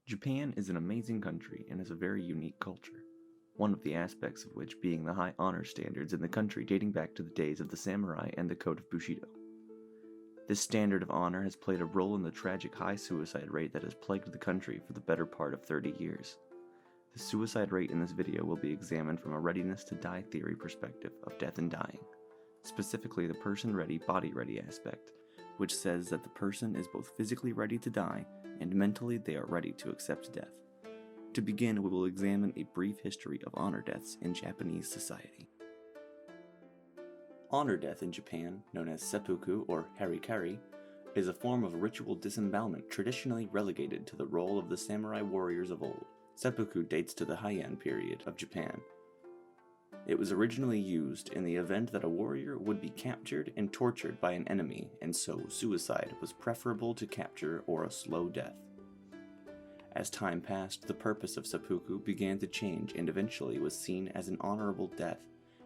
Japan is an amazing country and has a very unique culture, one of the aspects of which being the high honor standards in the country dating back to the days of the samurai and the code of Bushido. This standard of honor has played a role in the tragic high suicide rate that has plagued the country for the better part of 30 years. The suicide rate in this video will be examined from a readiness to die theory perspective of death and dying, specifically the person ready, body ready aspect, which says that the person is both physically ready to die and mentally they are ready to accept death. To begin, we will examine a brief history of honor deaths in Japanese society. Honor death in Japan, known as seppuku or harikari, is a form of ritual disembowelment traditionally relegated to the role of the samurai warriors of old. Seppuku dates to the Heian period of Japan. It was originally used in the event that a warrior would be captured and tortured by an enemy, and so suicide was preferable to capture or a slow death. As time passed, the purpose of seppuku began to change and eventually was seen as an honorable death,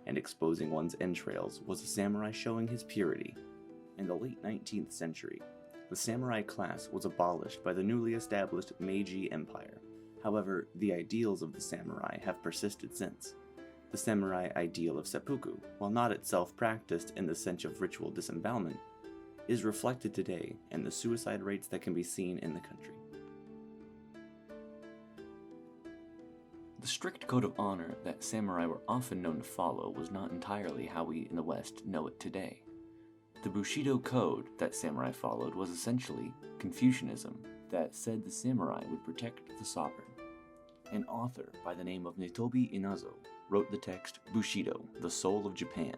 and exposing one's entrails was a samurai showing his purity. In the late 19th century, the samurai class was abolished by the newly established Meiji Empire. However, the ideals of the samurai have persisted since. The samurai ideal of seppuku, while not itself practiced in the sense of ritual disembowelment, is reflected today in the suicide rates that can be seen in the country. The strict code of honor that samurai were often known to follow was not entirely how we in the West know it today. The Bushido code that samurai followed was essentially Confucianism that said the samurai would protect the sovereign. An author by the name of Nitobi Inazo wrote the text Bushido, the Soul of Japan,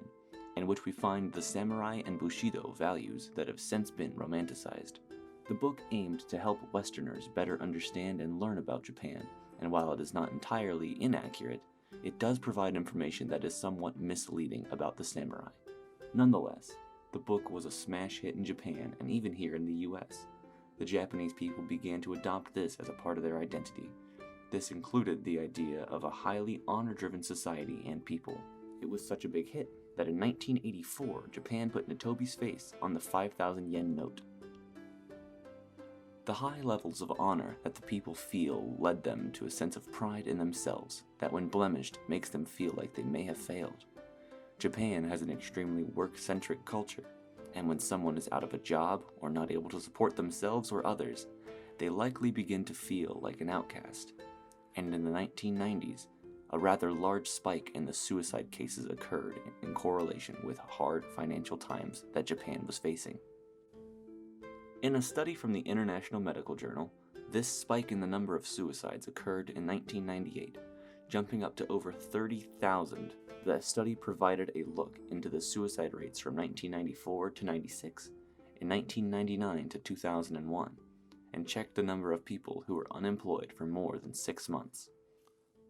in which we find the samurai and Bushido values that have since been romanticized. The book aimed to help Westerners better understand and learn about Japan, and while it is not entirely inaccurate, it does provide information that is somewhat misleading about the samurai. Nonetheless, the book was a smash hit in Japan and even here in the US. The Japanese people began to adopt this as a part of their identity. This included the idea of a highly honor-driven society and people. It was such a big hit that in 1984, Japan put Nitobi's face on the 5,000 yen note. The high levels of honor that the people feel led them to a sense of pride in themselves that when blemished makes them feel like they may have failed. Japan has an extremely work-centric culture, and when someone is out of a job or not able to support themselves or others, they likely begin to feel like an outcast. And in the 1990s, a rather large spike in the suicide cases occurred in correlation with hard financial times that Japan was facing. In a study from the International Medical Journal, this spike in the number of suicides occurred in 1998, jumping up to over 30,000. The study provided a look into the suicide rates from 1994 to 96, in 1999 to 2001, and checked the number of people who were unemployed for more than 6 months.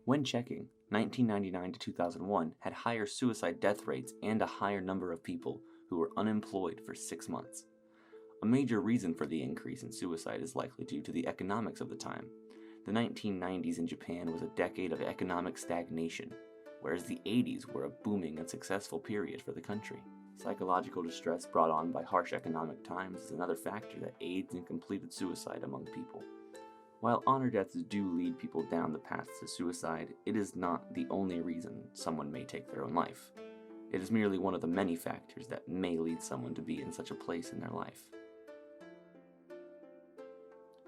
When checking, 1999 to 2001 had higher suicide death rates and a higher number of people who were unemployed for 6 months. A major reason for the increase in suicide is likely due to the economics of the time. The 1990s in Japan was a decade of economic stagnation, whereas the 80s were a booming and successful period for the country. Psychological distress brought on by harsh economic times is another factor that aids in completed suicide among people. While honor deaths do lead people down the path to suicide, it is not the only reason someone may take their own life. It is merely one of the many factors that may lead someone to be in such a place in their life.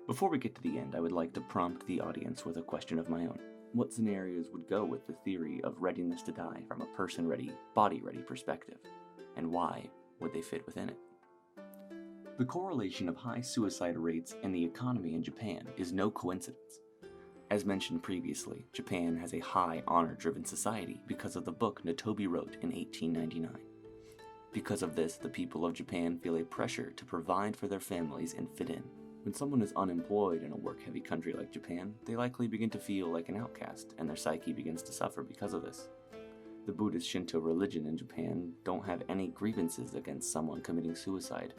Before we get to the end, I would like to prompt the audience with a question of my own. What scenarios would go with the theory of readiness to die from a person-ready, body-ready perspective? And why would they fit within it? The correlation of high suicide rates and the economy in Japan is no coincidence. As mentioned previously, Japan has a high honor-driven society because of the book Nitobi wrote in 1899. Because of this, the people of Japan feel a pressure to provide for their families and fit in. When someone is unemployed in a work-heavy country like Japan, they likely begin to feel like an outcast, and their psyche begins to suffer because of this. The Buddhist Shinto religion in Japan don't have any grievances against someone committing suicide,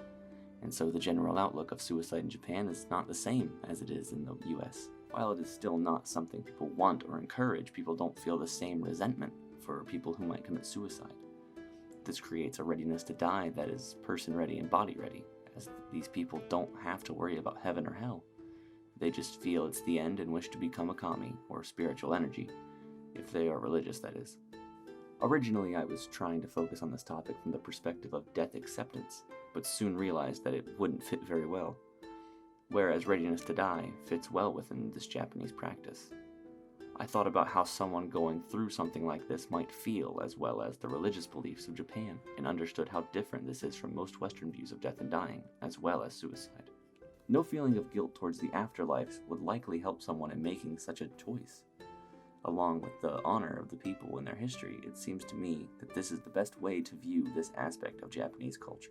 and so the general outlook of suicide in Japan is not the same as it is in the US. While it is still not something people want or encourage, people don't feel the same resentment for people who might commit suicide. This creates a readiness to die that is person-ready and body-ready, as these people don't have to worry about heaven or hell. They just feel it's the end and wish to become a kami, or spiritual energy, if they are religious, that is. Originally, I was trying to focus on this topic from the perspective of death acceptance, but soon realized that it wouldn't fit very well, whereas readiness to die fits well within this Japanese practice. I thought about how someone going through something like this might feel, as well as the religious beliefs of Japan, and understood how different this is from most Western views of death and dying, as well as suicide. No feeling of guilt towards the afterlife would likely help someone in making such a choice. Along with the honor of the people in their history, it seems to me that this is the best way to view this aspect of Japanese culture.